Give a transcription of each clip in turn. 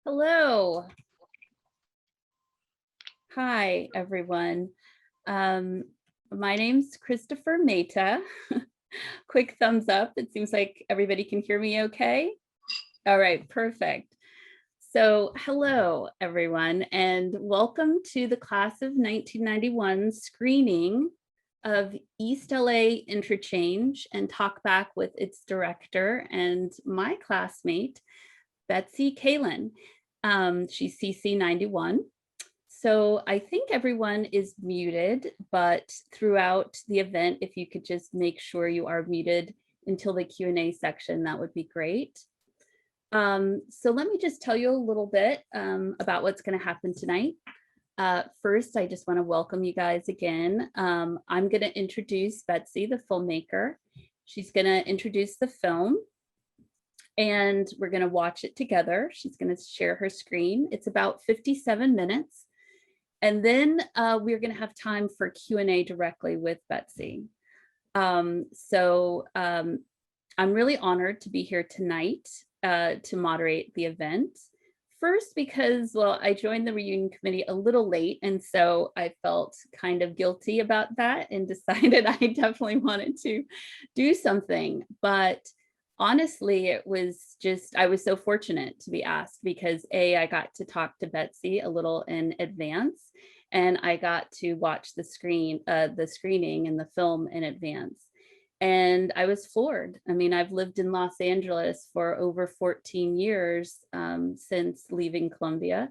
Hello. Hi, everyone. Um, my name's Christopher Mehta. Quick thumbs up. It seems like everybody can hear me okay. All right, perfect. So hello, everyone, and welcome to the class of 1991 screening of East LA Interchange and Talkback with its director and my classmate, Betsy Kalin. She's CC 91. So I think everyone is muted, but throughout the event, if you could just make sure you are muted until the Q&A section, that would be great. So let me just tell you a little bit about what's going to happen tonight. First, I just want to welcome you guys again. I'm going to introduce Betsy, the filmmaker. She's going to introduce the film and we're going to watch it together. She's going to share her screen. It's about 57 minutes. And then we're going to have time for Q&A directly with Betsy. I'm really honored to be here tonight to moderate the event. First, because, well, I joined the reunion committee a little late, and so I felt kind of guilty about that and decided I definitely wanted to do something. But honestly, it was just, I was so fortunate to be asked because I got to talk to Betsy a little in advance, and I got to watch the screening and the film in advance. And I was floored. I mean, I've lived in Los Angeles for over 14 years since leaving Columbia.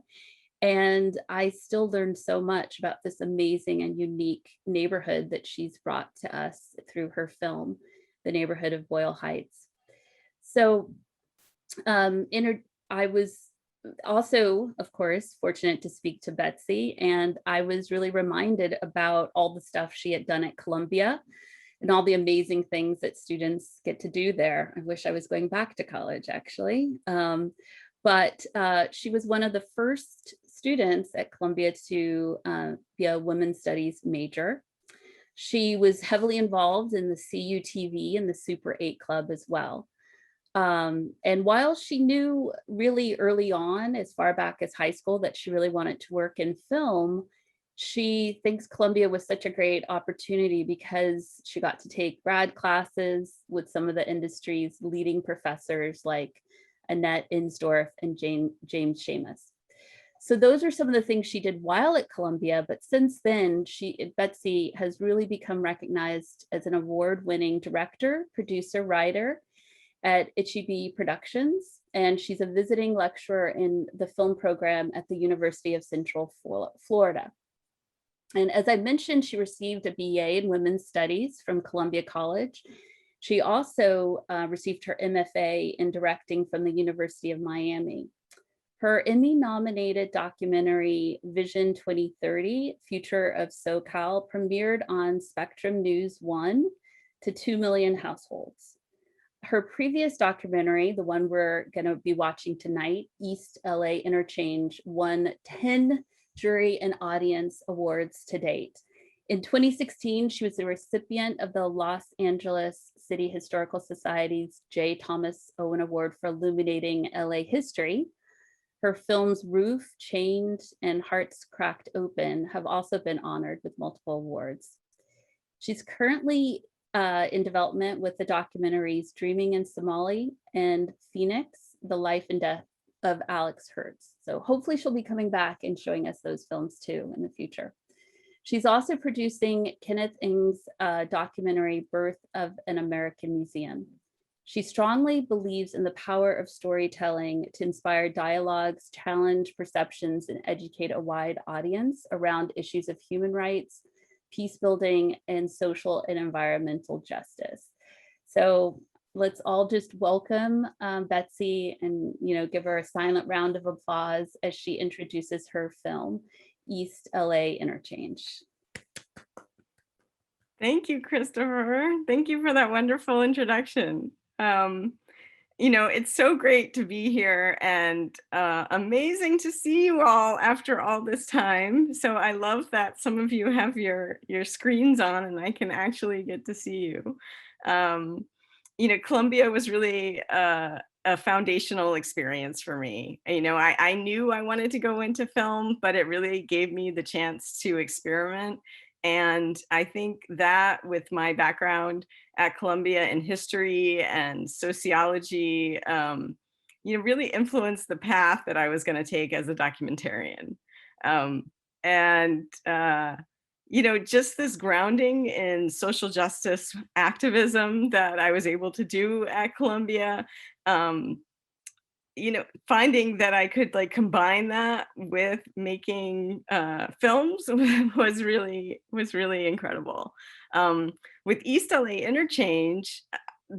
And I still learned so much about this amazing and unique neighborhood that she's brought to us through her film, the neighborhood of Boyle Heights. So I was also, of course, fortunate to speak to Betsy, and I was really reminded about all the stuff she had done at Columbia and all the amazing things that students get to do there. I wish I was going back to college, actually. But she was one of the first students at Columbia to be a women's studies major. She was heavily involved in the CUTV and the Super 8 Club as well. And while she knew really early on, as far back as high school, that she really wanted to work in film, she thinks Columbia was such a great opportunity because she got to take grad classes with some of the industry's leading professors like Annette Insdorf and James Shamus. So those are some of the things she did while at Columbia, but since then, Betsy has really become recognized as an award-winning director, producer, writer at Itchy Productions, and she's a visiting lecturer in the film program at the University of Central Florida. And as I mentioned, she received a BA in Women's Studies from Columbia College. She also received her MFA in directing from the University of Miami. Her Emmy-nominated documentary, Vision 2030, Future of SoCal, premiered on Spectrum News 1 to 2 million households. Her previous documentary, the one we're going to be watching tonight, East LA Interchange, won 10 jury and audience awards to date. In 2016, she was the recipient of the Los Angeles City Historical Society's J. Thomas Owen Award for illuminating LA history. Her films Roof, Chained, and Hearts Cracked Open have also been honored with multiple awards. She's currently in development with the documentaries Dreaming in Somali and Phoenix, The Life and Death of Alex Hertz. So hopefully she'll be coming back and showing us those films too in the future. She's also producing Kenneth Ng's documentary, Birth of an American Museum. She strongly believes in the power of storytelling to inspire dialogues, challenge perceptions, and educate a wide audience around issues of human rights, peace building, and social and environmental justice. So let's all just welcome Betsy and give her a silent round of applause as she introduces her film, East LA Interchange. Thank you, Christopher. Thank you for that wonderful introduction. It's so great to be here and amazing to see you all after all this time. So I love that some of you have your screens on and I can actually get to see you. Columbia was really a foundational experience for me. You know, I knew I wanted to go into film, but it really gave me the chance to experiment. And I think that with my background at Columbia in history and sociology, you know, really influenced the path that I was going to take as a documentarian. Um, and You know, just this grounding in social justice activism that I was able to do at Columbia, um, you know, finding that I could like combine that with making films was really incredible. Um, with East LA Interchange,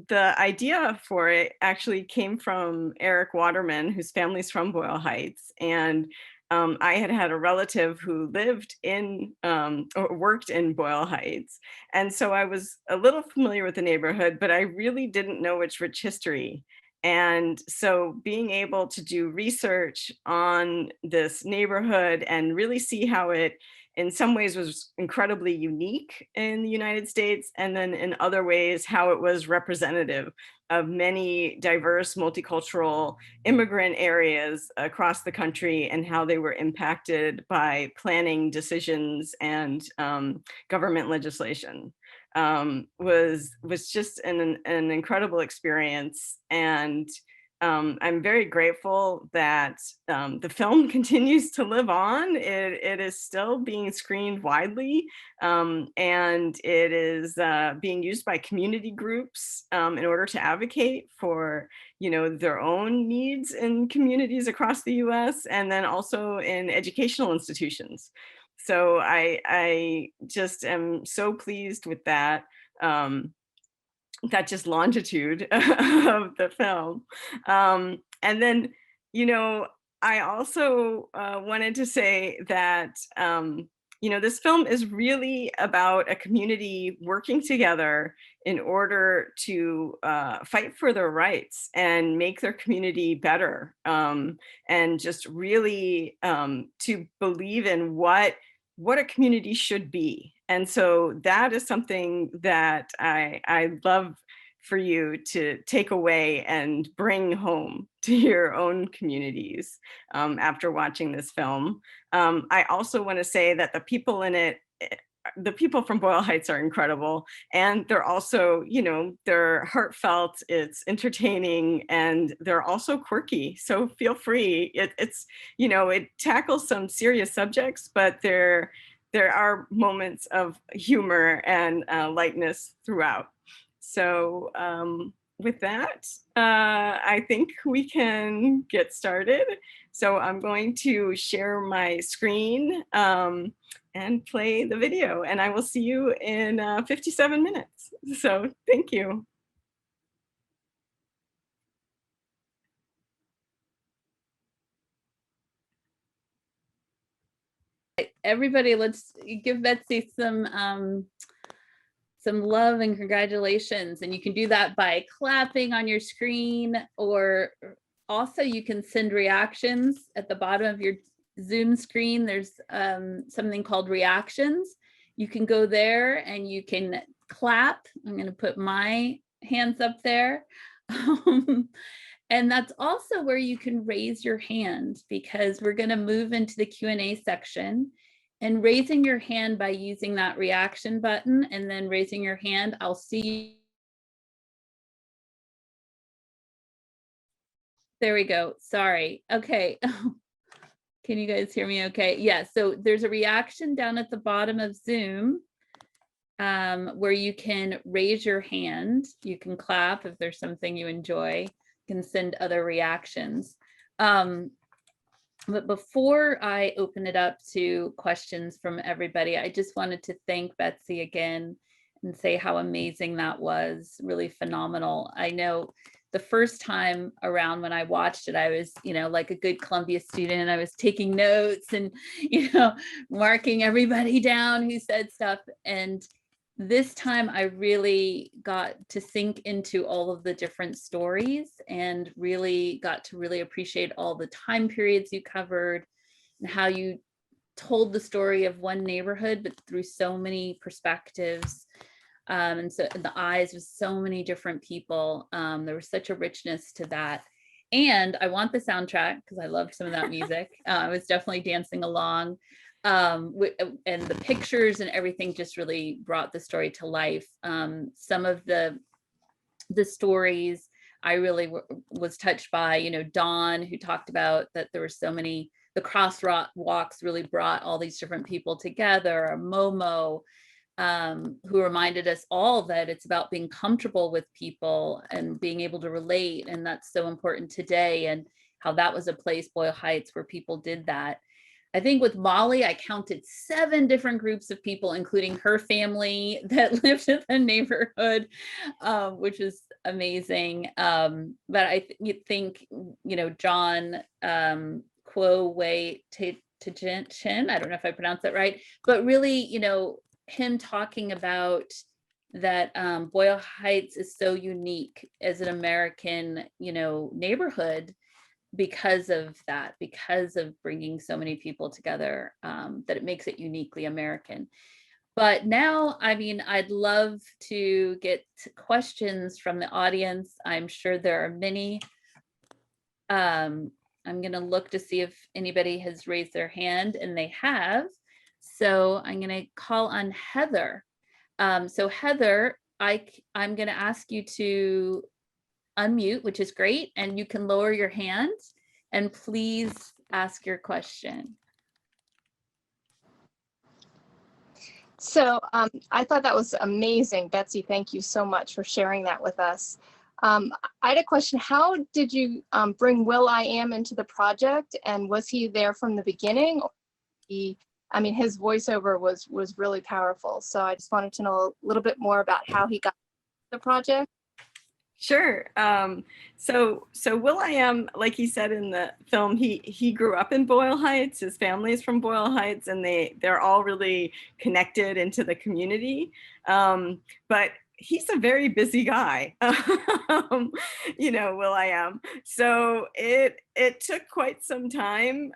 the idea for it actually came from Eric Waterman, whose family's from Boyle Heights, and I had had a relative who lived in or worked in Boyle Heights, and so I was a little familiar with the neighborhood, but I really didn't know its rich history. And so being able to do research on this neighborhood and really see how it, in some ways, was incredibly unique in the United States, and then in other ways, how it was representative of many diverse, multicultural immigrant areas across the country and how they were impacted by planning decisions and government legislation. Was just an incredible experience, and I'm very grateful that the film continues to live on. It is still being screened widely, and it is being used by community groups in order to advocate for, you know, their own needs in communities across the U.S. and then also in educational institutions. So I just am so pleased with that. Um, that just longitude of the film. And then, you know, I also wanted to say that, you know, this film is really about a community working together in order to fight for their rights and make their community better, and just really to believe in what a community should be. And so that is something that I love for you to take away and bring home to your own communities after watching this film. I also want to say that the people in it, the people from Boyle Heights are incredible, and they're also, you know, they're heartfelt, it's entertaining, and they're also quirky. So feel free. It's, you know, it tackles some serious subjects, but there are moments of humor and lightness throughout. So with that, I think we can get started. So I'm going to share my screen and play the video, and I will see you in 57 minutes. So thank you. Everybody, let's give Betsy some love and congratulations. And you can do that by clapping on your screen, or also you can send reactions at the bottom of your Zoom screen. There's something called reactions. You can go there and you can clap. I'm going to put my hands up there. And that's also where you can raise your hand, because we're going to move into the Q&A section. And raising your hand by using that reaction button and then raising your hand, I'll see you. There we go. Sorry. Okay. Can you guys hear me okay? Yeah, so there's a reaction down at the bottom of Zoom where you can raise your hand. You can clap if there's something you enjoy. You can send other reactions. But before I open it up to questions from everybody, I just wanted to thank Betsy again and say how amazing that was. Really phenomenal. I know the first time around when I watched it, I was, you know, like a good Columbia student, I was taking notes and, you know, marking everybody down who said stuff. And this time I really got to sink into all of the different stories and really got to really appreciate all the time periods you covered and how you told the story of one neighborhood, but through so many perspectives. And so in the eyes of so many different people. There was such a richness to that. And I want the soundtrack because I loved some of that music. I was definitely dancing along. And the pictures and everything just really brought the story to life. Some of the stories I really was touched by, you know, Dawn, who talked about that there were so many, the crosswalks really brought all these different people together, or Momo, who reminded us all that it's about being comfortable with people and being able to relate. And that's so important today, and how that was a place, Boyle Heights, where people did that. I think with Molly, I counted 7 different groups of people, including her family that lived in the neighborhood, which is amazing. But I think, you know, John Quo Wei Chin, I don't know if I pronounced that right, but really, you know, him talking about that Boyle Heights is so unique as an American, you know, neighborhood because of that, because of bringing so many people together, that it makes it uniquely American. But now, I mean, I'd love to get questions from the audience. I'm sure there are many. I'm going to look to see if anybody has raised their hand, and they have. So I'm going to call on Heather. So Heather, I'm going to ask you to unmute, which is great, and you can lower your hand and please ask your question. So I thought that was amazing, Betsy. Thank you so much for sharing that with us. I had a question. How did you bring will.i.am into the project, and was he there from the beginning? I mean, his voiceover was really powerful. So I just wanted to know a little bit more about how he got the project. Sure. So will.i.am, like he said in the film, he grew up in Boyle Heights. His family is from Boyle Heights, and they're all really connected into the community. But he's a very busy guy, you know, will.i.am. So it took quite some time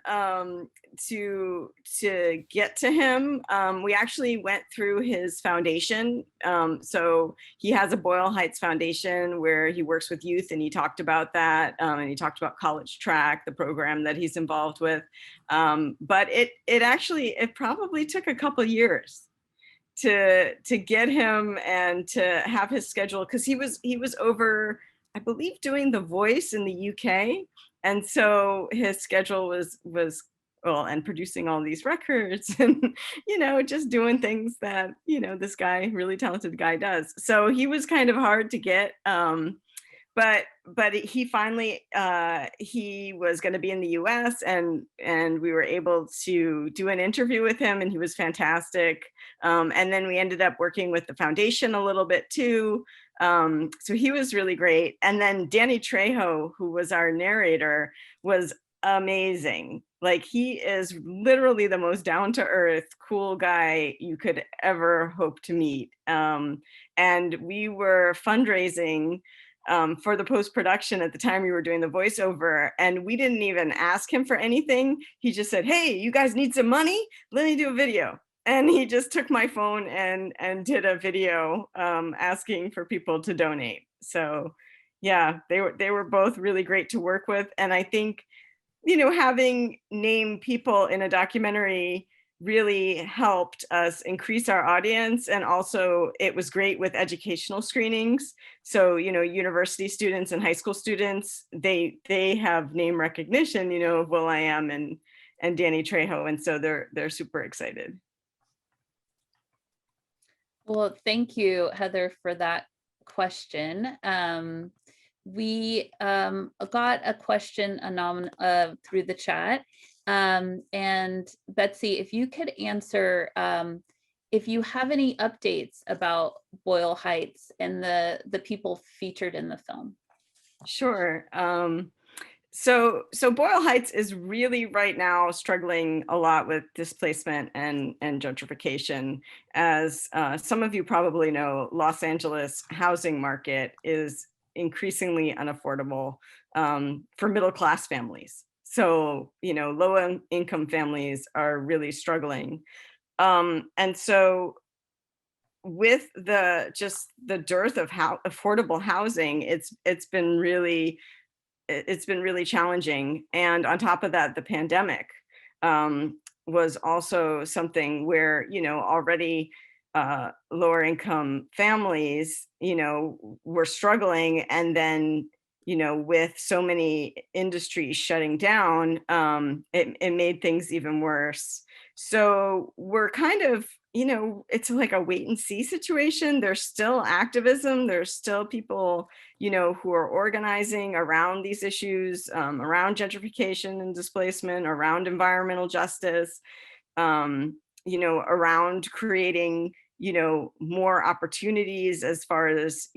to get to him. We actually went through his foundation. So he has a Boyle Heights Foundation where he works with youth, and he talked about that. And he talked about College Track, the program that he's involved with. But it probably took a couple years to get him and to have his schedule, because he was over, I believe, doing The Voice in the UK, and so his schedule was well, and producing all these records and, you know, just doing things that, you know, this guy, really talented guy, does. So he was kind of hard to get. But he finally, he was going to be in the US, and we were able to do an interview with him, and he was fantastic. And then we ended up working with the foundation a little bit too. So he was really great. And then Danny Trejo, who was our narrator, was amazing. Like, he is literally the most down-to-earth, cool guy you could ever hope to meet. And we were fundraising for the post-production at the time we were doing the voiceover, and we didn't even ask him for anything. He just said, "Hey, you guys need some money? Let me do a video." And he just took my phone and did a video asking for people to donate. So yeah, they were both really great to work with. And I think, you know, having named people in a documentary really helped us increase our audience. And also it was great with educational screenings. So, you know, university students and high school students, they have name recognition, you know, of will.i.am and Danny Trejo. And so they're super excited. Well, thank you, Heather, for that question. We got a question through the chat. And Betsy, if you could answer, if you have any updates about Boyle Heights and the people featured in the film. Sure. So Boyle Heights is really right now struggling a lot with displacement and gentrification. As some of you probably know, Los Angeles housing market is increasingly unaffordable for middle-class families. So, you know, low-income families are really struggling. And so with the dearth of affordable housing, it's been really it's been really challenging. And on top of that, the pandemic was also something where, already lower income families, were struggling. And then, with so many industries shutting down, it made things even worse. So we're kind of, it's like a wait and see situation. There's still activism. There's still people, who are organizing around these issues, around gentrification and displacement, around environmental justice, around creating, more opportunities as far as,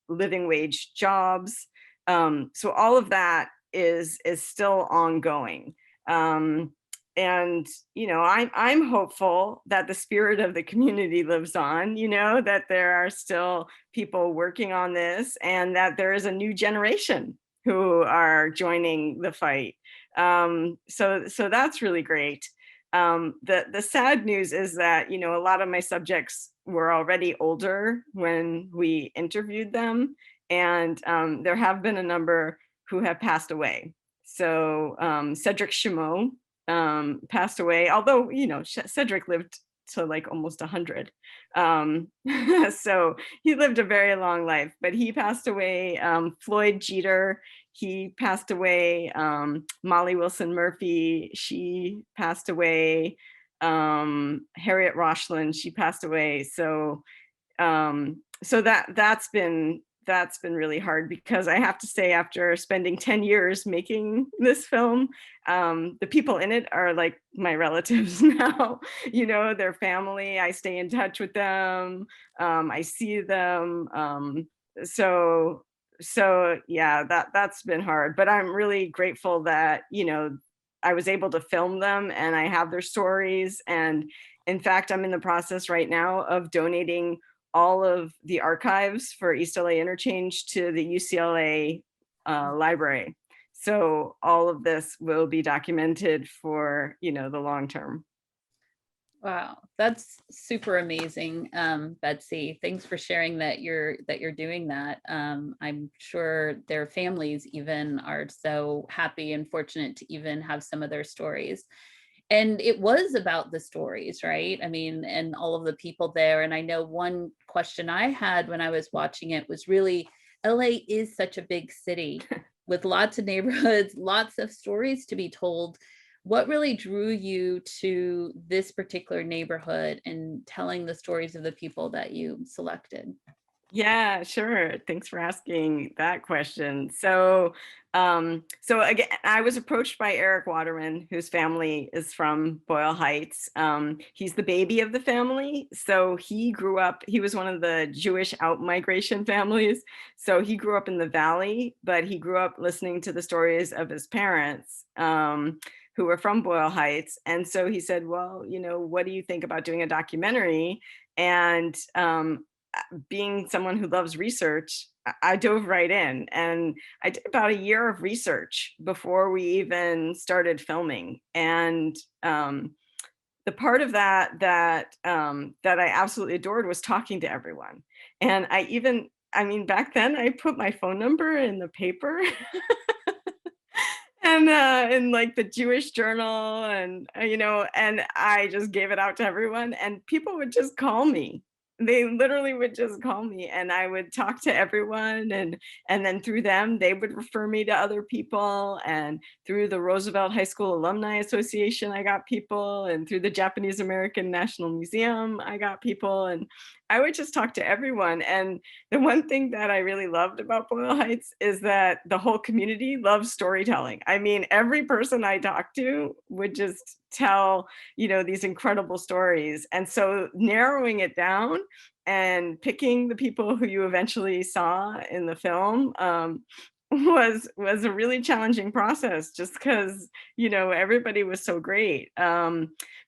living wage jobs. So all of that is still ongoing. And I'm hopeful that the spirit of the community lives on, that there are still people working on this, and that there is a new generation who are joining the fight. So that's really great. The sad news is that, a lot of my subjects were already older when we interviewed them, and there have been a number who have passed away. So Cedric Chameau passed away, although, Cedric lived to like almost 100. So he lived a very long life, but he passed away. Floyd Jeter, he passed away. Molly Wilson Murphy, she passed away. Harriet Rochland, she passed away. So that's been really hard, because I have to say, after spending 10 years making this film, the people in it are like my relatives now. Their family, I stay in touch with them, I see them. So yeah, that's been hard, but I'm really grateful that, I was able to film them and I have their stories. And in fact, I'm in the process right now of donating all of the archives for East LA Interchange to the UCLA library. So all of this will be documented for, the long term. Wow, that's super amazing, Betsy. Thanks for sharing that you're doing that. I'm sure their families even are so happy and fortunate to even have some of their stories. And it was about the stories, right? I mean, and all of the people there. And I know one question I had when I was watching it was really, LA is such a big city with lots of neighborhoods, lots of stories to be told. What really drew you to this particular neighborhood and telling the stories of the people that you selected? Yeah, sure. Thanks for asking that question. So again, I was approached by Eric Waterman, whose family is from Boyle Heights. He's the baby of the family. So he grew up, he was one of the Jewish out-migration families. So he grew up in the Valley, but he grew up listening to the stories of his parents, who were from Boyle Heights. And so he said, well, what do you think about doing a documentary? And being someone who loves research, I dove right in, and I did about a year of research before we even started filming. And the part of that I absolutely adored was talking to everyone. And I mean, back then I put my phone number in the paper and in like the Jewish Journal, and and I just gave it out to everyone, and people would just call me. They literally would just call me, and I would talk to everyone, and then through them they would refer me to other people, and through the Roosevelt High School Alumni Association I got people, and through the Japanese American National Museum I got people, and I would just talk to everyone. And the one thing that I really loved about Boyle Heights is that the whole community loves storytelling. I mean, every person I talked to would just tell, these incredible stories. And so narrowing it down and picking the people who you eventually saw in the film was a really challenging process, just because, everybody was so great.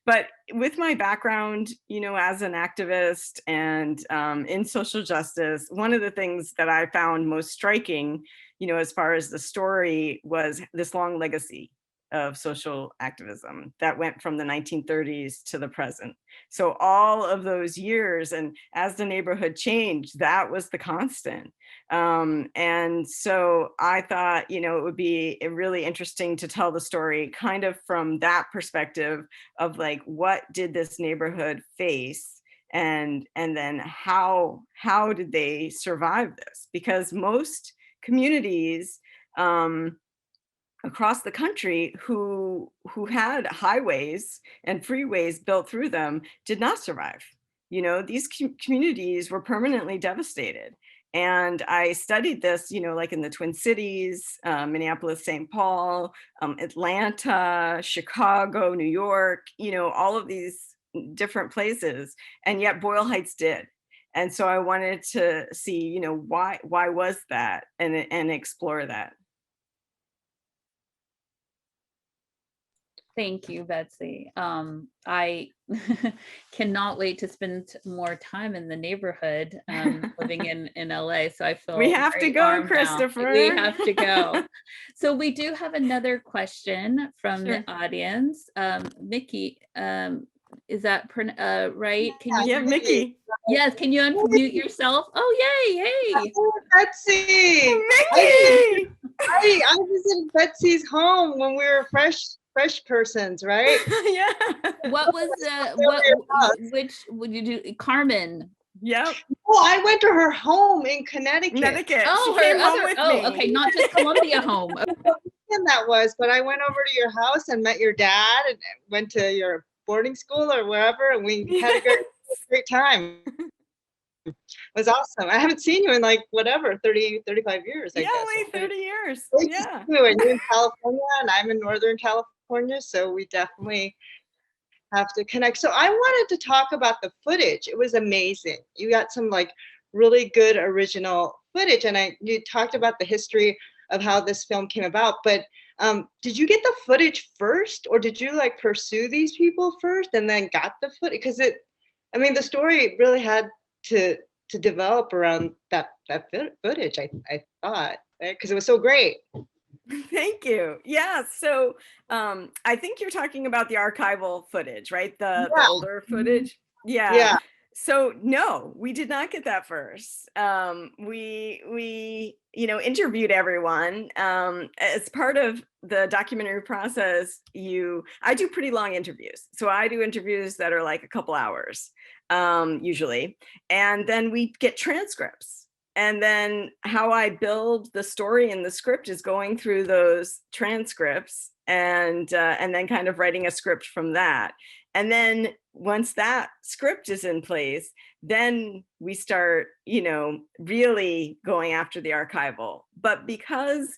But with my background, as an activist and in social justice, one of the things that I found most striking, as far as the story, was this long legacy. of social activism that went from the 1930s to the present. So all of those years, and as the neighborhood changed, that was the constant. And so I thought, it would be really interesting to tell the story kind of from that perspective of like, what did this neighborhood face? And then how did they survive this? Because most communities across the country who had highways and freeways built through them did not survive. These communities were permanently devastated. And I studied this, like in the Twin Cities, Minneapolis, St. Paul, Atlanta, Chicago, New York, all of these different places. And yet Boyle Heights did. And so I wanted to see, why was that, and explore that. Thank you, Betsy. I cannot wait to spend more time in the neighborhood, living in LA. So I feel we have to go, Christopher. We have to go. So we do have another question from Sure. the audience. Mickey, is that right? Can you? Yeah, Mickey. Yes. Can you unmute yourself? Oh, yay! Hey, Betsy. Mickey. I visited Betsy's home when we were fresh persons, right? Yeah. what was which would you do? Carmen. Yep. Oh, I went to her home in Connecticut. Oh, she her came home with me. Okay, not just Columbia home. And that was, but I went over to your house and met your dad and went to your boarding school or wherever, and we had a great time. It was awesome. I haven't seen you in like whatever 35 years, I guess. Only 30 years. Yeah. You're in California and I'm in Northern California, so we definitely have to connect. So I wanted to talk about the footage. It was amazing. You got some like really good original footage, and you talked about the history of how this film came about, but did you get the footage first, or did you like pursue these people first and then got the footage? Because the story really had to develop around that footage, I thought, because it was so great. Thank you. Yeah. So I think you're talking about the archival footage, right? The older footage. Yeah. So no, we did not get that first. We interviewed everyone. As part of the documentary process, I do pretty long interviews. So I do interviews that are like a couple hours, usually. And then we get transcripts. And then how I build the story in the script is going through those transcripts and then kind of writing a script from that. And then once that script is in place, then we start, really going after the archival. But because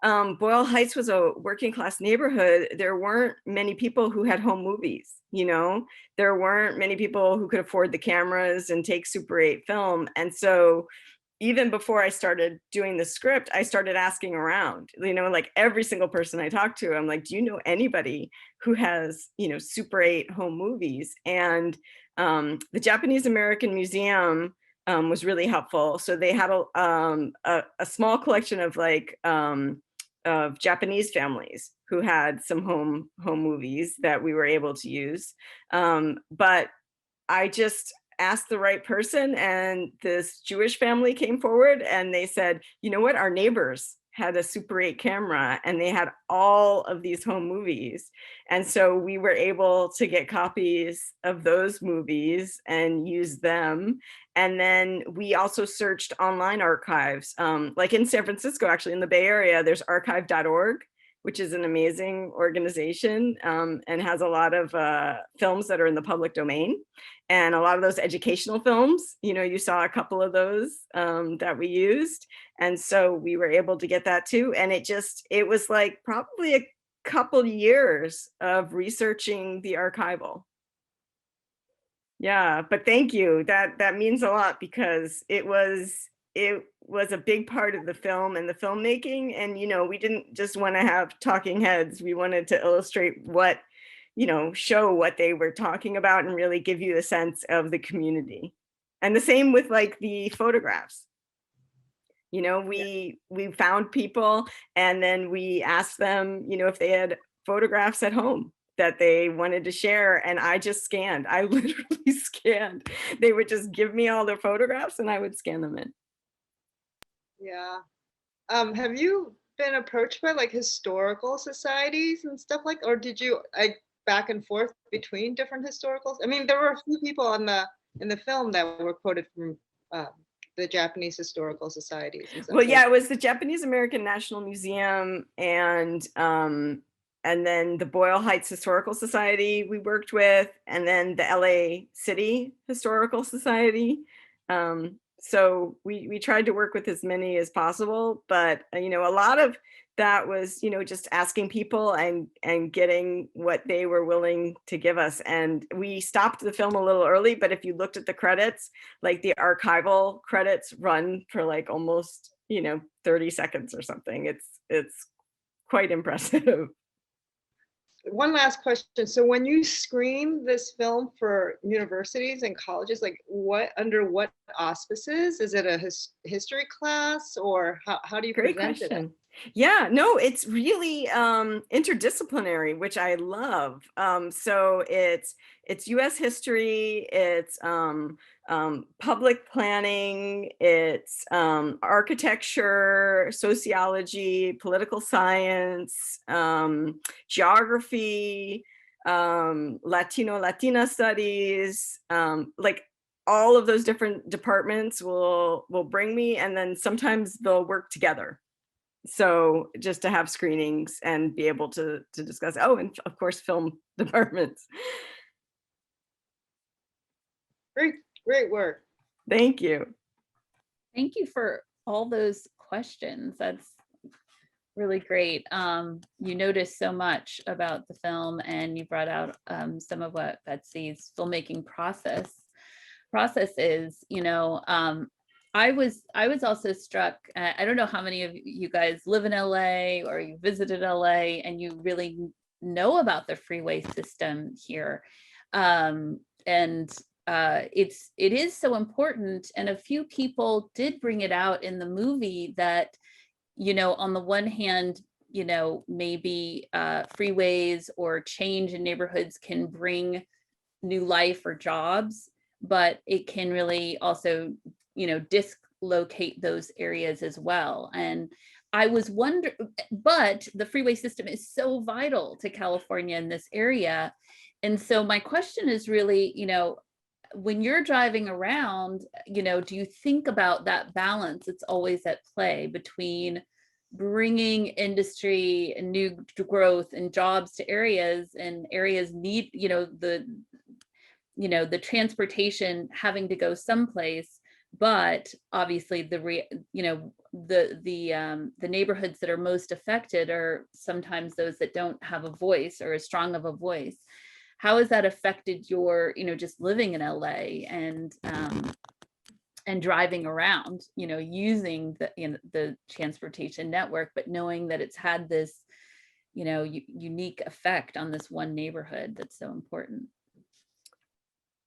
Boyle Heights was a working class neighborhood, there weren't many people who had home movies, there weren't many people who could afford the cameras and take Super 8 film. And so even before I started doing the script, I started asking around, like every single person I talked to, I'm like, do you know anybody who has, Super 8 home movies? And the Japanese American Museum was really helpful. So they had a small collection of of Japanese families who had some home movies that we were able to use. But I just asked the right person, and this Jewish family came forward and they said, you know what, our neighbors had a Super 8 camera and they had all of these home movies. And so we were able to get copies of those movies and use them. And then we also searched online archives, like in San Francisco, actually in the Bay Area, there's archive.org, which is an amazing organization and has a lot of films that are in the public domain. And a lot of those educational films, you saw a couple of those that we used. And so we were able to get that too. And it was like probably a couple years of researching the archival. Yeah, but thank you. That means a lot, because it was a big part of the film and the filmmaking. And, we didn't just want to have talking heads. We wanted to illustrate show what they were talking about and really give you a sense of the community. And the same with like the photographs. We found people and then we asked them, if they had photographs at home that they wanted to share, and I just scanned. I literally scanned. They would just give me all their photographs and I would scan them in. Yeah. Have you been approached by like historical societies and stuff like, or did you like back and forth between different historicals? I mean, there were a few people in the film that were quoted from the Japanese historical societies and stuff. Well, yeah, it was the Japanese American National Museum and then the Boyle Heights Historical Society we worked with, and then the LA City Historical Society. So we tried to work with as many as possible, but you know, a lot of that was, you know, just asking people and getting what they were willing to give us. And we stopped the film a little early, but if you looked at the credits, like the archival credits run for like almost, you know, 30 seconds or something. It's quite impressive. One last question. So when you screen this film for universities and colleges, like under what auspices? Is it a history class, or how do you Great present question. it? Yeah, no, it's really interdisciplinary, which I love. So it's U.S. history, it's public planning, it's architecture, sociology, political science, geography, Latina studies, like all of those different departments will bring me, and then sometimes they'll work together. So just to have screenings and be able to discuss, oh, and of course, film departments. Great work. Thank you. Thank you for all those questions. That's really great. You noticed so much about the film, and you brought out some of what Betsy's filmmaking process is. You know, I was also struck. I don't know how many of you guys live in LA or you visited LA and you really know about the freeway system here, and it is so important. And a few people did bring it out in the movie that, you know, on the one hand, you know, maybe freeways or change in neighborhoods can bring new life or jobs, but it can really also, you know, dislocate those areas as well. And I was wondering, but the freeway system is so vital to California in this area. And so my question is really, you know, when you're driving around, you know, do you think about that balance? It's always at play between bringing industry and new growth and jobs to areas, and areas need, you know, the transportation having to go someplace, but obviously the neighborhoods that are most affected are sometimes those that don't have a voice or as strong of a voice. How has that affected your, you know, just living in LA and driving around, you know, using the, you know, the transportation network, but knowing that it's had this, you know, unique effect on this one neighborhood that's so important?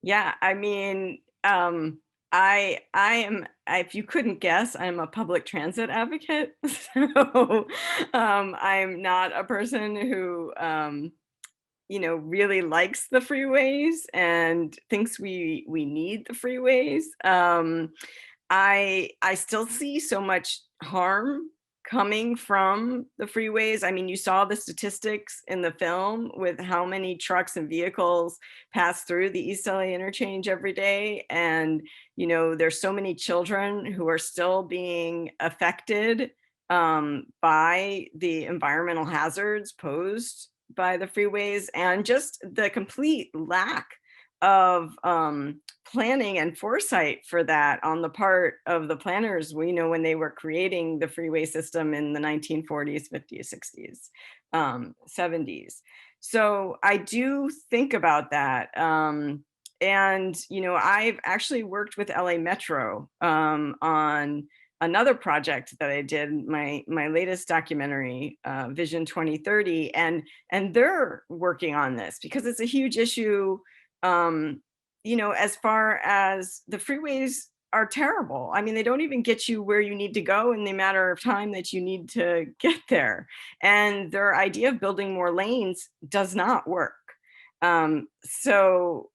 Yeah, I mean, I am, if you couldn't guess, I'm a public transit advocate. So I'm not a person who you know, really likes the freeways and thinks we need the freeways. I still see so much harm coming from the freeways. I mean, you saw the statistics in the film with how many trucks and vehicles pass through the East LA interchange every day. And, you know, there's so many children who are still being affected by the environmental hazards posed by the freeways, and just the complete lack of planning and foresight for that on the part of the planners, we know, when they were creating the freeway system in the 1940s, 50s, 60s, 70s. So I do think about that. And, you know, I've actually worked with LA Metro on another project that I did, my latest documentary, Vision 2030, and they're working on this because it's a huge issue. You know, as far as the freeways are terrible. I mean, they don't even get you where you need to go in the matter of time that you need to get there. And their idea of building more lanes does not work. So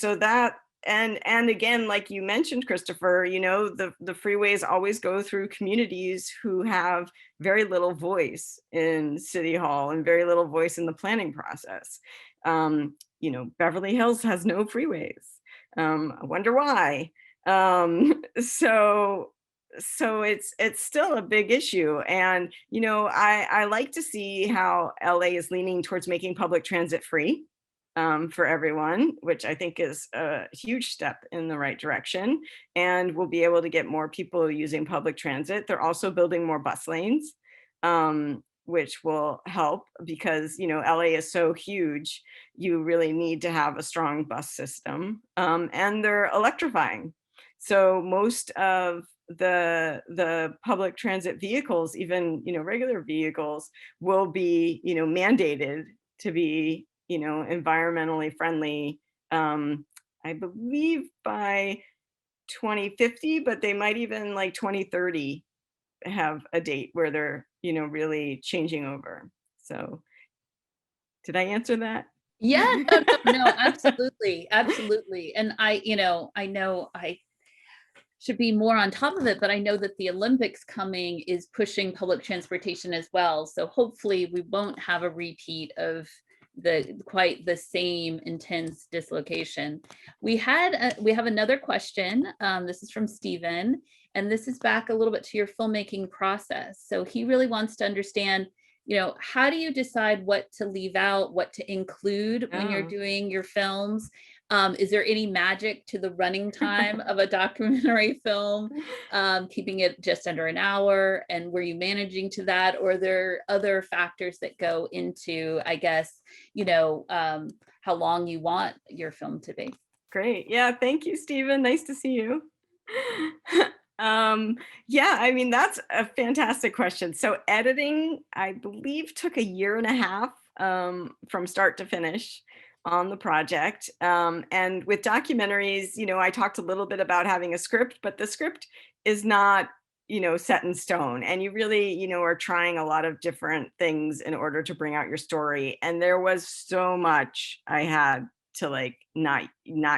that, and again, like you mentioned, Christopher, you know, the freeways always go through communities who have very little voice in City Hall and very little voice in the planning process. You know, Beverly Hills has no freeways. I wonder why. So it's still a big issue. And, you know, I like to see how LA is leaning towards making public transit free for everyone, which I think is a huge step in the right direction. And we'll be able to get more people using public transit. They're also building more bus lanes, which will help because, you know, LA is so huge. You really need to have a strong bus system. And they're electrifying. So most of the public transit vehicles, even, you know, regular vehicles, will be, you know, mandated to be, you know, environmentally friendly, I believe by 2050, but they might even like 2030 have a date where they're, you know, really changing over. So did I answer that? Yeah, no, absolutely, absolutely. And you know I should be more on top of it, but I know that the Olympics coming is pushing public transportation as well. So hopefully we won't have a repeat of quite the same intense dislocation. We have another question. This is from Stephen, and this is back a little bit to your filmmaking process. So he really wants to understand, you know, how do you decide what to leave out, what to include when you're doing your films? Is there any magic to the running time of a documentary film, keeping it just under an hour? And were you managing to that? Or are there other factors that go into, I guess, you know, how long you want your film to be? Great. Yeah. Thank you, Stephen. Nice to see you. Yeah, I mean, that's a fantastic question. So editing, I believe, took a year and a half from start to finish on the project. And with documentaries, you know, I talked a little bit about having a script, but the script is not, you know, set in stone. And you really, you know, are trying a lot of different things in order to bring out your story. And there was so much I had to like not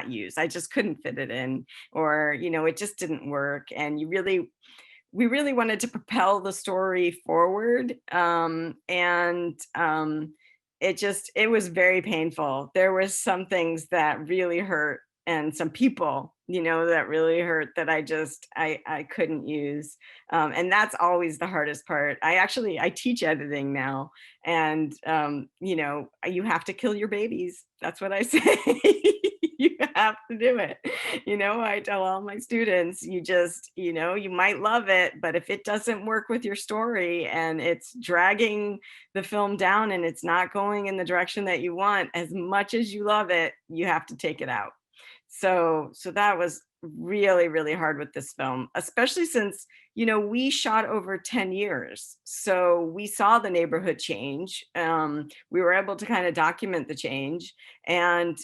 use. I just couldn't fit it in, or, you know, it just didn't work. And we really wanted to propel the story forward. It was very painful. There was some things that really hurt and some people, you know, that really hurt that I couldn't use. And that's always the hardest part. I teach editing now, and you know, you have to kill your babies. That's what I say. You have to do it. You know, I tell all my students, you just, you know, you might love it, but if it doesn't work with your story and it's dragging the film down and it's not going in the direction that you want, as much as you love it, you have to take it out. So that was really, really hard with this film, especially since, you know, we shot over 10 years. So we saw the neighborhood change. We were able to kind of document the change. And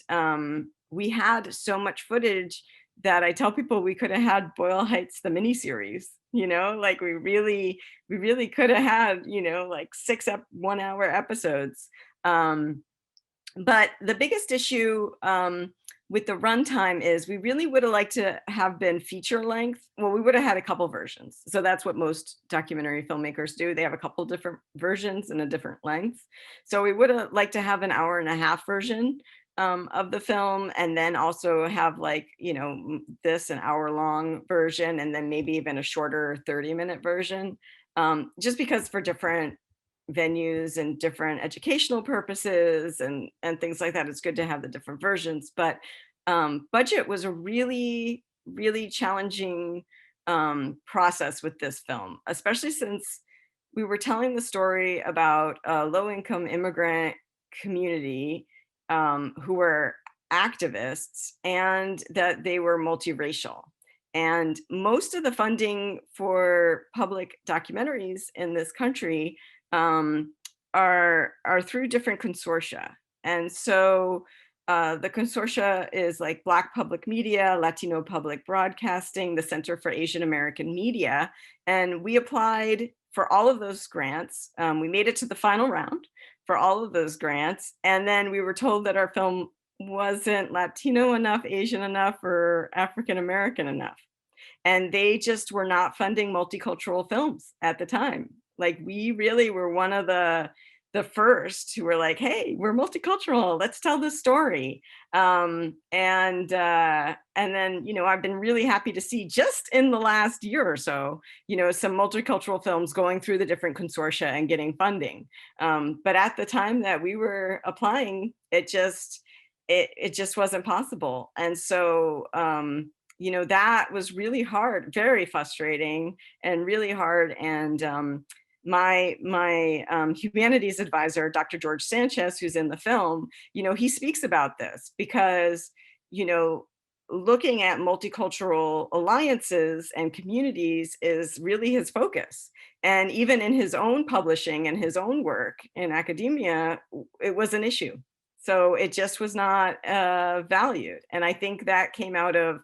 we had so much footage that I tell people we could have had Boyle Heights, the miniseries, you know, like we really could have had, you know, like 1 hour episodes. But the biggest issue with the runtime is we really would have liked to have been feature length. Well, we would have had a couple versions. So that's what most documentary filmmakers do. They have a couple different versions and a different length. So we would have liked to have an 1.5-hour version of the film, and then also have, like, you know, this an hour-long version, and then maybe even a shorter 30-minute version, just because for different venues and different educational purposes and things like that, it's good to have the different versions. But budget was a really challenging process with this film, especially since we were telling the story about a low-income immigrant community who were activists, and that they were multiracial. And most of the funding for public documentaries in this country are through different consortia. And so the consortia is like Black Public Media, Latino Public Broadcasting, the Center for Asian American Media. And we applied for all of those grants. We made it to the final round for all of those grants. And then we were told that our film wasn't Latino enough, Asian enough, or African American enough. And they just were not funding multicultural films at the time. Like, we really were one of the first who were like, hey, we're multicultural, let's tell this story. And then, you know, I've been really happy to see just in the last year or so, you know, some multicultural films going through the different consortia and getting funding. But at the time that we were applying, it just wasn't possible. And so, you know, that was really hard, very frustrating and really hard. And my humanities advisor, Dr. George Sanchez, who's in the film, you know, he speaks about this because, you know, looking at multicultural alliances and communities is really his focus. And even in his own publishing and his own work in academia, it was an issue. So it just was not valued. And I think that came out of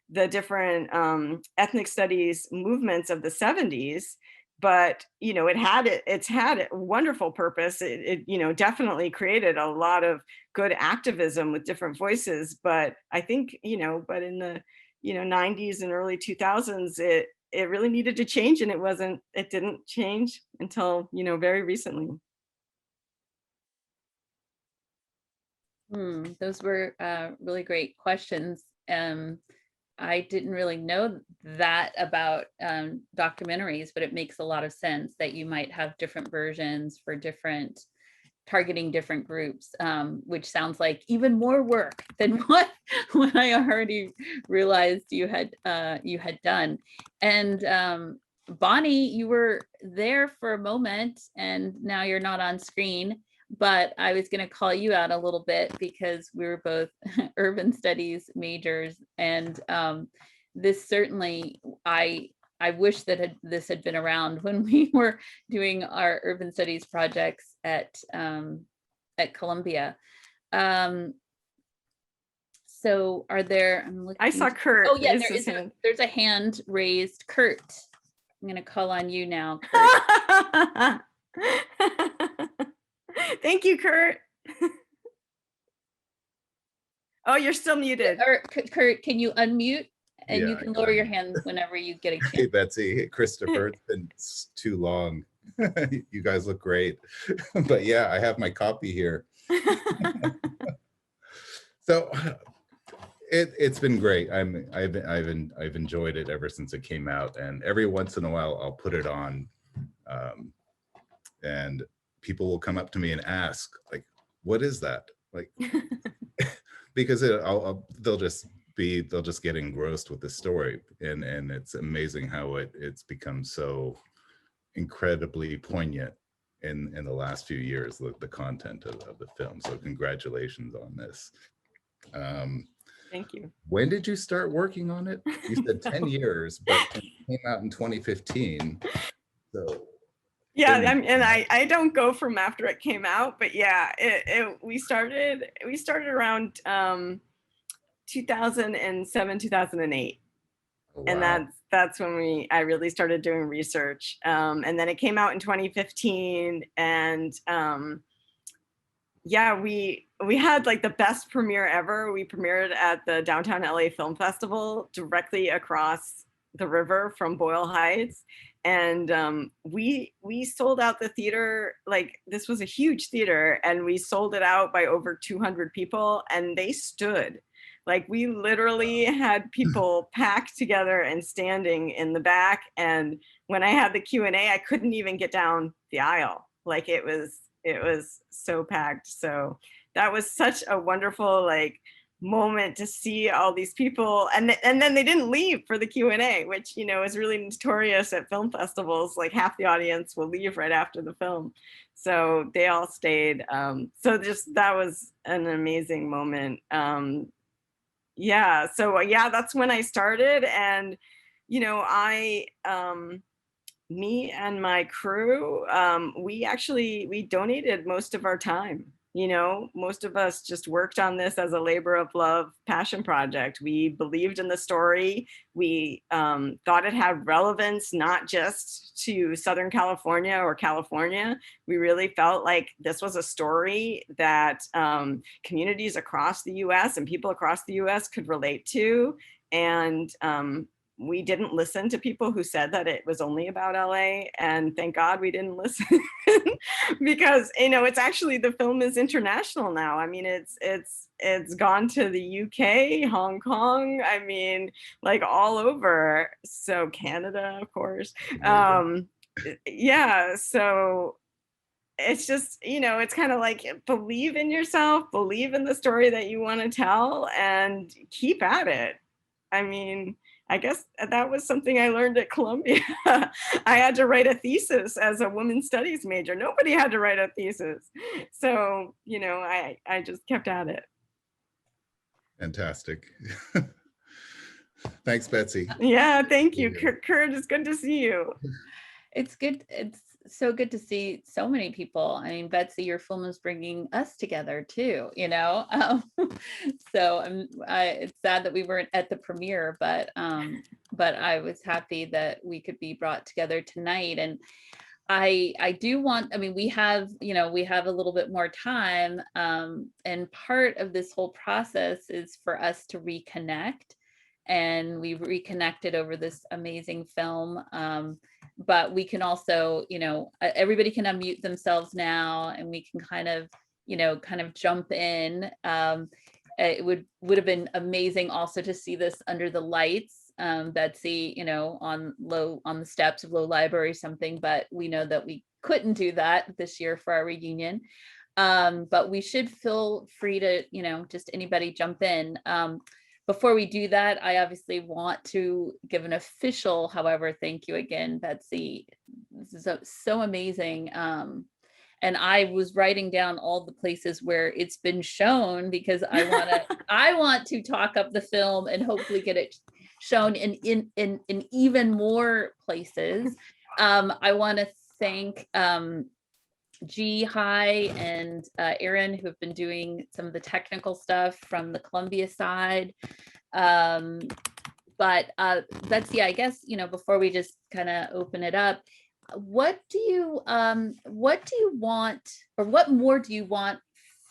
the different ethnic studies movements of the 70s. But, you know, it's had a wonderful purpose. It, you know, definitely created a lot of good activism with different voices. But I think, you know, but in the, you know, 90s and early 2000s, it really needed to change, and it didn't change until, you know, very recently. Those were really great questions. I didn't really know that about documentaries, but it makes a lot of sense that you might have different versions for targeting different groups, which sounds like even more work than what I already realized you had done. And Bonnie, you were there for a moment, and now you're not on screen. But I was going to call you out a little bit because we were both urban studies majors, and this certainly, I wish that this had been around when we were doing our urban studies projects at Columbia. So are there? I'm looking. I saw Kurt. Oh yeah, there's a hand raised. Kurt, I'm going to call on you now, Kurt. Thank you, Kurt. Oh, you're still muted. Or Kurt, can you unmute? And Yeah, you can lower your hand whenever you get a chance. Hey, Betsy. Hey, Christopher. It's been too long. You guys look great. But yeah, I have my copy here. So it's been great. I've enjoyed it ever since it came out, and every once in a while I'll put it on, and people will come up to me and ask, like, what is that? Like, because they'll just get engrossed with the story, and it's amazing how it's become so incredibly poignant in the last few years, the content of the film. So congratulations on this. Thank you. When did you start working on it? You said 10 years, but it came out in 2015. So yeah, and I don't go from after it came out, but yeah, we started around 2007, 2008. Oh, wow. And that's when I really started doing research. And then it came out in 2015, and yeah, we had like the best premiere ever. We premiered at the Downtown LA Film Festival directly across the river from Boyle Heights. And we sold out the theater. Like, this was a huge theater, and we sold it out by over 200 people, and they stood. Like, we literally had people packed together and standing in the back. And when I had the Q&A, I couldn't even get down the aisle. Like, it was so packed. So that was such a wonderful, like, moment to see all these people, and then they didn't leave for the Q&A, which, you know, is really notorious at film festivals. Like, half the audience will leave right after the film, so they all stayed. So just, that was an amazing moment. Yeah, so yeah, that's when I started. And, you know, me and my crew, we donated most of our time You know, most of us just worked on this as a labor of love passion project. We believed in the story. We thought it had relevance, not just to Southern California or California. We really felt like this was a story that communities across the US and people across the US could relate to. And we didn't listen to people who said that it was only about LA, and thank God we didn't listen because, you know, it's actually, the film is international now. I mean, it's gone to the UK, Hong Kong, I mean, like all over. So Canada, of course. Yeah, so it's just, you know, it's kind of like, believe in yourself, believe in the story that you want to tell, and keep at it. I mean, I guess that was something I learned at Columbia. I had to write a thesis as a women's studies major. Nobody had to write a thesis. So, you know, I just kept at it. Fantastic. Thanks, Betsy. Yeah, thank you. Kurt, it's good to see you. It's good. It's so good to see so many people. I mean, Betsy, your film is bringing us together too, you know? So it's sad that we weren't at the premiere, but I was happy that we could be brought together tonight. And I do want, I mean, we have a little bit more time. And part of this whole process is for us to reconnect. And we reconnected over this amazing film. But we can also, you know, everybody can unmute themselves now, and we can kind of jump in. It would have been amazing also to see this under the lights, Betsy, you know, on the steps of Low Library or something, but we know that we couldn't do that this year for our reunion. But we should feel free to, you know, just anybody jump in. Before we do that, I obviously want to give an official, however, thank you again, Betsy. This is so amazing. And I was writing down all the places where it's been shown, because I want to talk up the film and hopefully get it shown in even more places. I want to thank G Hi and Aaron, who have been doing some of the technical stuff from the Columbia side. But Betsy, I guess, you know, before we just kind of open it up, what do you want, or what more do you want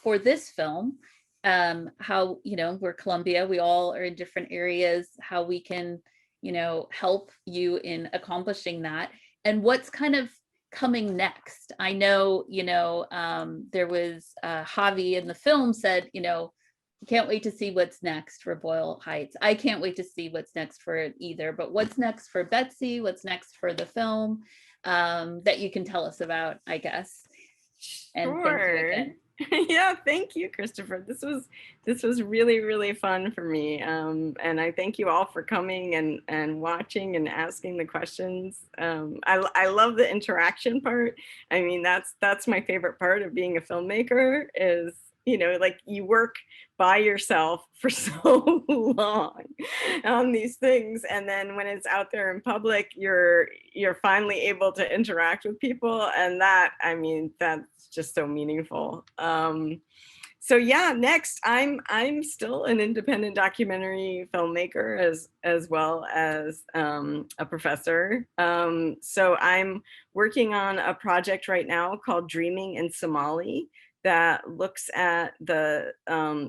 for this film? How, you know, we're Columbia, we all are in different areas, how we can, you know, help you in accomplishing that, and what's kind of coming next. I know, you know, there was Javi in the film said, you know, can't wait to see what's next for Boyle Heights. I can't wait to see what's next for it either, but what's next for Betsy, what's next for the film, that you can tell us about, I guess. And Sure. thank you again. Yeah, thank you, Christopher. This was really, really fun for me. And I thank you all for coming and watching and asking the questions. I love the interaction part. I mean, that's my favorite part of being a filmmaker is, you know, like you work by yourself for so long on these things, and then when it's out there in public, you're finally able to interact with people, and that, I mean, that's just so meaningful. So yeah, next, I'm still an independent documentary filmmaker as well as a professor. So I'm working on a project right now called Dreaming in Somali, that looks at the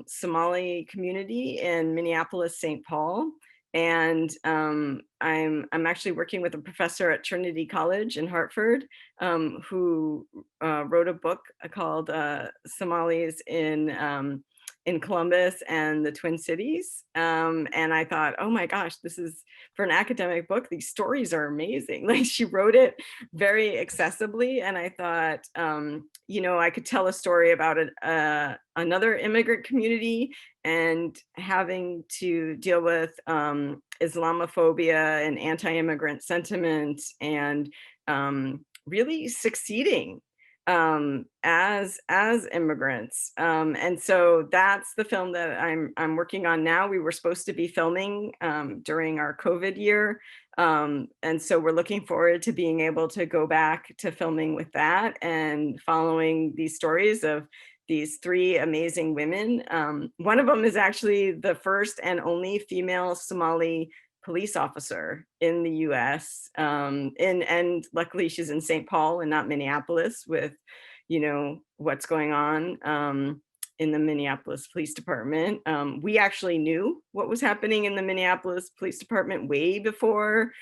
Somali community in Minneapolis, St. Paul. And I'm actually working with a professor at Trinity College in Hartford, who wrote a book called Somalis in Columbus and the Twin Cities. And I thought, oh my gosh, this is, for an academic book, these stories are amazing. Like, she wrote it very accessibly. And I thought, you know, I could tell a story about another immigrant community and having to deal with Islamophobia and anti-immigrant sentiment, and really succeeding as immigrants. And so that's the film that I'm working on now. We were supposed to be filming during our COVID year. And so we're looking forward to being able to go back to filming with that and following these stories of these three amazing women. One of them is actually the first and only female Somali police officer in the US. And luckily she's in St. Paul and not Minneapolis with, you know, what's going on in the Minneapolis Police Department. We actually knew what was happening in the Minneapolis Police Department way before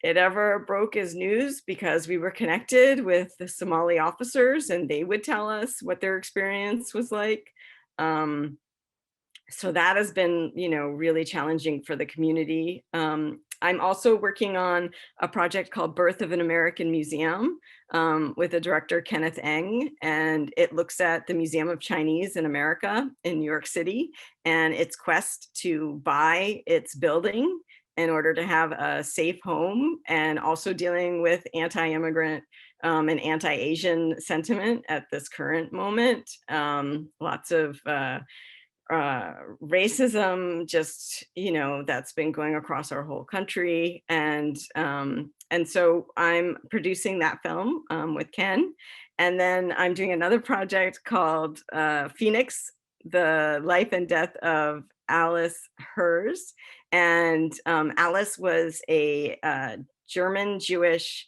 it ever broke as news, because we were connected with the Somali officers and they would tell us what their experience was like. So that has been, you know, really challenging for the community. I'm also working on a project called Birth of an American Museum with the director Kenneth Eng, and it looks at the Museum of Chinese in America in New York City and its quest to buy its building in order to have a safe home, and also dealing with anti-immigrant and anti-Asian sentiment at this current moment. Lots of racism, just, you know, that's been going across our whole country. And so I'm producing that film with Ken. And then I'm doing another project called Phoenix, the life and death of Alice Hers. And Alice was a German Jewish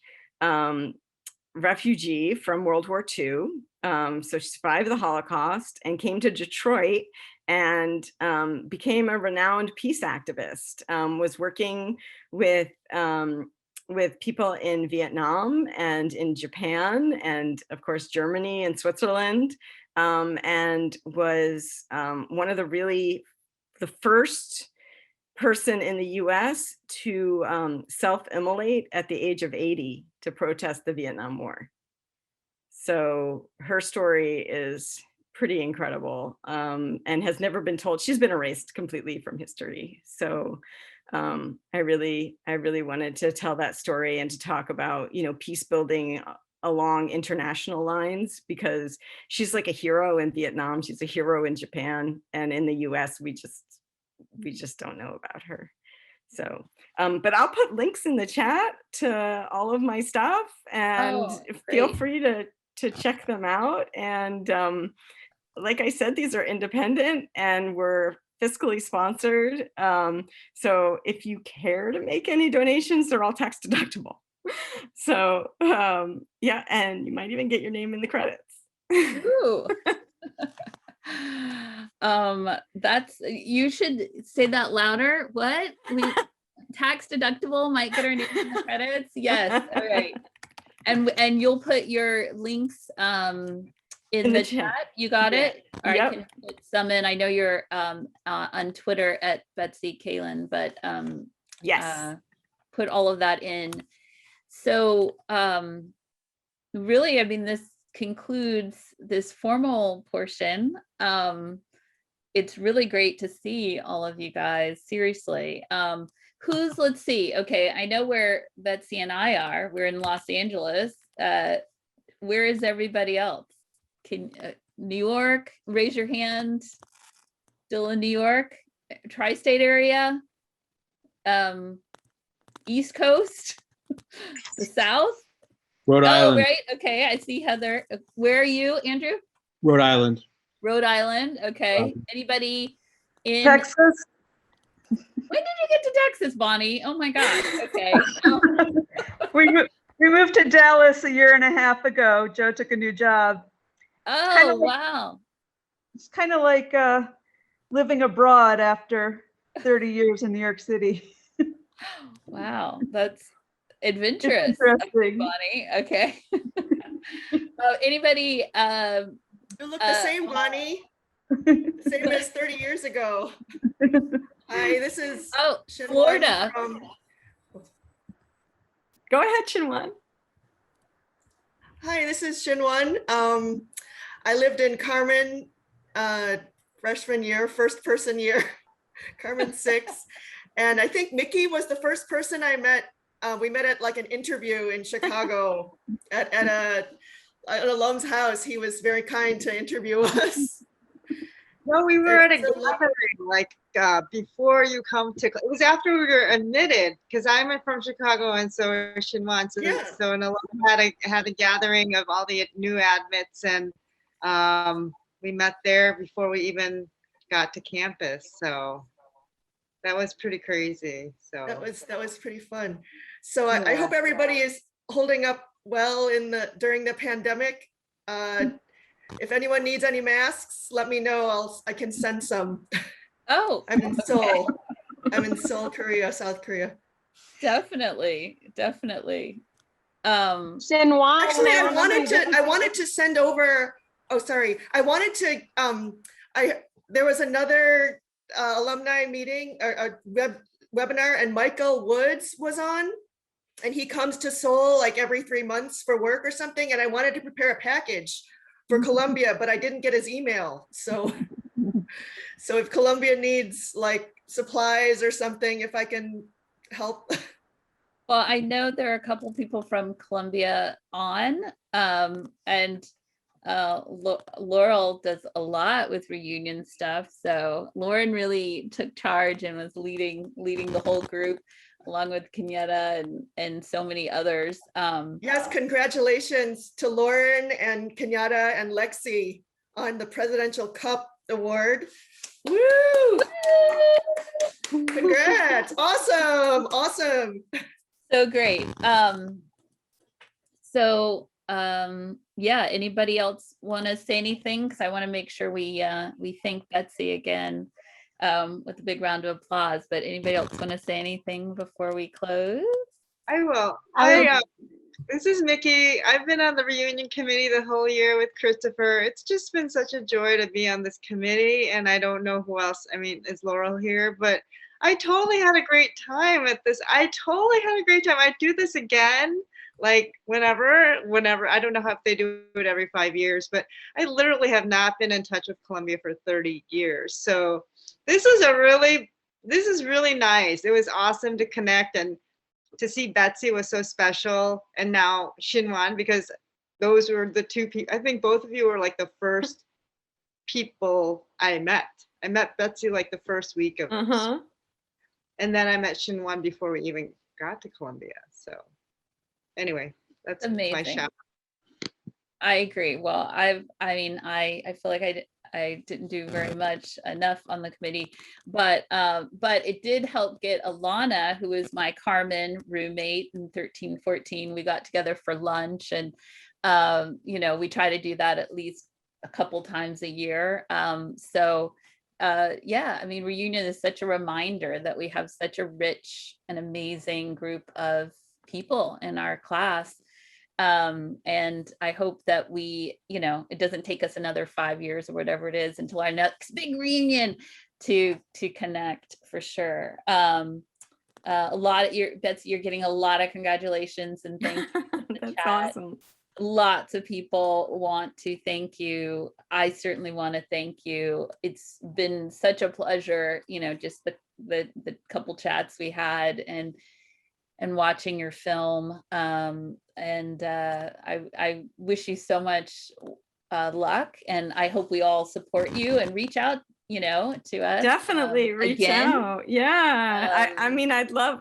refugee from World War II. So she survived the Holocaust and came to Detroit and became a renowned peace activist, was working with people in Vietnam and in Japan and of course Germany and Switzerland, and was one of the first person in the US to self-immolate at the age of 80 to protest the Vietnam War. So her story is pretty incredible and has never been told. She's been erased completely from history. So I really wanted to tell that story and to talk about, you know, peace building along international lines, because she's like a hero in Vietnam. She's a hero in Japan, and in the US, we just don't know about her. So, but I'll put links in the chat to all of my stuff, and feel free to check them out. And like I said, these are independent and we're fiscally sponsored. So if you care to make any donations, they're all tax deductible. So yeah, and you might even get your name in the credits. Ooh. You should say that louder. What? Tax deductible might get our name in the credits. Yes. All right. And you'll put your links in the chat. You got it? Or I can put some in. I know you're on Twitter at Betsy Kalin, but yes, put all of that in. So really, I mean, this concludes this formal portion. It's really great to see all of you guys, seriously. Let's see, okay, I know where Betsy and I are. We're in Los Angeles. Where is everybody else? New York, raise your hand. Still in New York, tri-state area, East Coast, the South? Rhode Island. Right, okay, I see Heather. Where are you, Andrew? Rhode Island. Rhode Island, okay. Anybody in Texas? When did you get to Texas, Bonnie? Oh my God, okay. We moved to Dallas a year and a half ago. Joe took a new job. Oh, wow. It's kind of like living abroad after 30 years in New York City. Wow, that's adventurous. It's interesting. Bonnie, okay. Anybody? You look the same, Bonnie. Same as 30 years ago. Hi, this is Florida. Go ahead, Shinwan. Hi, this is Shinwan. I lived in Carmen freshman year, first person year, Carmen 6. And I think Mickey was the first person I met. We met at like an interview in Chicago at an alum's house. He was very kind to interview us. No, we were at a gathering like before you come to, it was after we were admitted, because I'm from Chicago and so is Shinwan. So an alum had a gathering of all the new admits, and we met there before we even got to campus. So that was pretty crazy. So that was pretty fun. So I hope everybody is holding up well during the pandemic. If anyone needs any masks, let me know. I can send some. Oh, I'm in Seoul. I'm in Seoul, Korea, South Korea. definitely. Xinhua. Actually, I wanted to send over. Oh, sorry. I wanted to. There was another alumni meeting or a webinar, and Michael Woods was on, and he comes to Seoul like every 3 months for work or something. And I wanted to prepare a package for Columbia, but I didn't get his email. So if Columbia needs like supplies or something, if I can help. Well, I know there are a couple people from Columbia on, and Laurel does a lot with reunion stuff. So Lauren really took charge and was leading the whole group, along with Kenyatta and so many others. Yes, congratulations to Lauren and Kenyatta and Lexi on the Presidential Cup Award. Woo! Congrats! Awesome! So great. Yeah, anybody else want to say anything? Because I want to make sure we thank Betsy again with a big round of applause. But anybody else want to say anything before we close? I will. This is Mickey. I've been on the reunion committee the whole year with Christopher. It's just been such a joy to be on this committee, and I don't know who else. I mean, is Laurel here? But I totally had a great time at this. I'd do this again, like whenever. I don't know if they do it every 5 years, but I literally have not been in touch with Columbia for 30 years. So this is really nice. It was awesome to connect, and to see Betsy was so special, and now Xinhua, because those were the two people. I think both of you were like the first people I met. I met Betsy like the first week of it. And then I met Xinhua before we even got to Columbia. So anyway, that's amazing. My shout. I agree. Well, I feel like I didn't do very much enough on the committee, but it did help get Alana, who is my Carmen roommate in 13-14. We got together for lunch, and we try to do that at least a couple times a year. Yeah, I mean, reunion is such a reminder that we have such a rich and amazing group of people in our class. And I hope that it doesn't take us another 5 years or whatever it is until our next big reunion to connect, for sure. Betsy, you're getting a lot of congratulations and thank you. That's awesome. Lots of people want to thank you. I certainly want to thank you. It's been such a pleasure, just the couple chats we had and watching your film. I wish you so much luck, and I hope we all support you and reach out, to us. Definitely reach out. Yeah. I mean,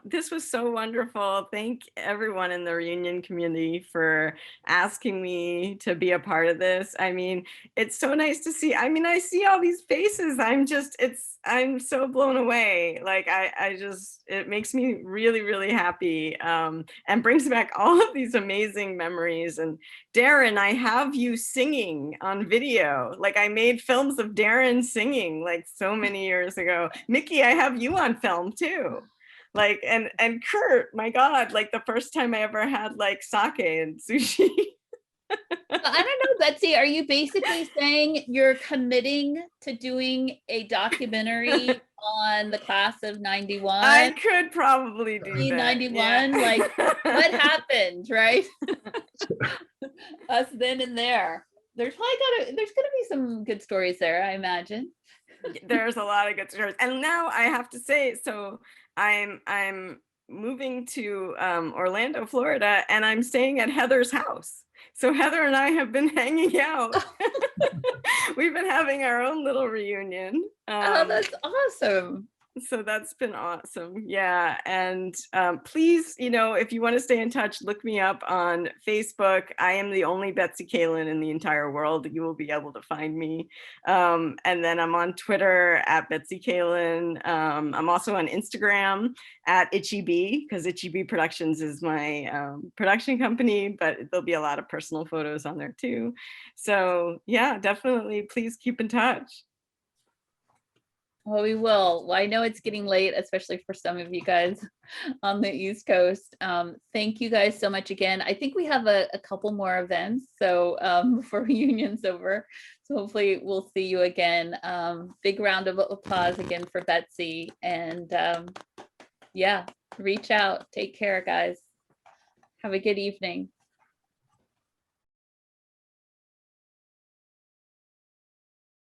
this was so wonderful. Thank everyone in the reunion community for asking me to be a part of this. I mean, it's so nice to see. I mean, I see all these faces. I'm so blown away. Like, it makes me really, really happy, and brings back all of these amazing memories. And Darren, I have you singing on video. Like, I made films of Darren singing like so many years ago. Mickey, I have you on film too. Like, and Kurt, my God, like the first time I ever had like sake and sushi. I don't know, Betsy, are you basically saying you're committing to doing a documentary on the class of 91? I could probably do that. 91, yeah. Like what happened, right? Us then and there. There's gonna be some good stories there, I imagine. There's a lot of good stories. And now I have to say, so I'm moving to Orlando, Florida, and I'm staying at Heather's house. So Heather and I have been hanging out. We've been having our own little reunion. Oh, that's awesome. So that's been awesome. Yeah. And please, if you want to stay in touch, look me up on Facebook. I am the only Betsy Kalin in the entire world. You will be able to find me. And then I'm on Twitter at Betsy Kalin. I'm also on Instagram at Itchy Bee, because Itchy Bee Productions is my production company, but there'll be a lot of personal photos on there too. So yeah, definitely please keep in touch. Well, we will. Well, I know it's getting late, especially for some of you guys on the East Coast. Thank you guys so much again. I think we have a couple more events, so before reunion's over. So hopefully we'll see you again. Big round of applause again for Betsy. And yeah, reach out. Take care, guys. Have a good evening.